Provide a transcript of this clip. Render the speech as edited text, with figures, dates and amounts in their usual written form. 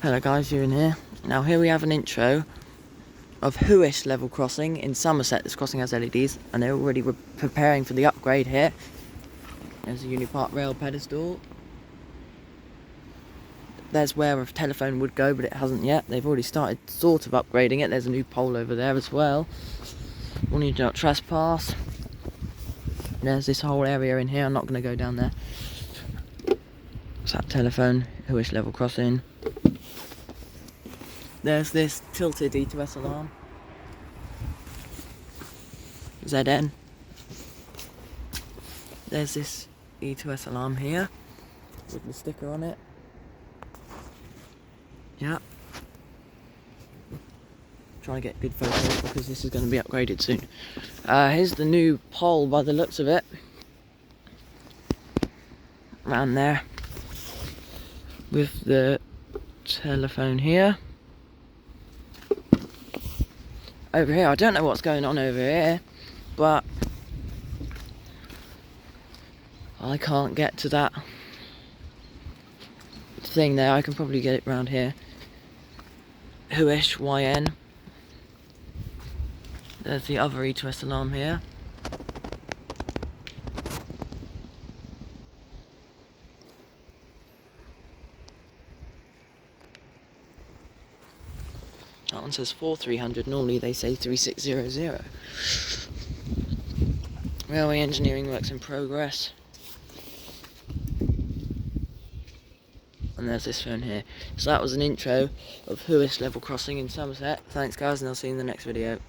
Hello guys, you're in here. Now here we have an intro of Hewish level crossing in Somerset. This crossing has LEDs and they're already preparing for the upgrade here. There's a Unipart rail pedestal. There's where a telephone would go, but it hasn't yet. They've already started sort of upgrading it. There's a new pole over there as well. Warning you do not trespass. There's this whole area in here. I'm not going to go down there. It's that telephone, Hewish level crossing. There's this tilted E2S alarm. ZN. There's this E2S alarm here with the sticker on it. Yeah. Trying to get good photos because this is going to be upgraded soon. Here's the new pole by the looks of it. Around there. With the telephone here. Over here, I don't know what's going on over here, but I can't get to that thing there. I can probably get it round here. Hewish YN. There's the other E2S alarm here. That one says 4300, normally they say 3600. Railway engineering works in progress. And there's this phone here. So that was an intro of Hewish level crossing in Somerset. Thanks guys, and I'll see you in the next video.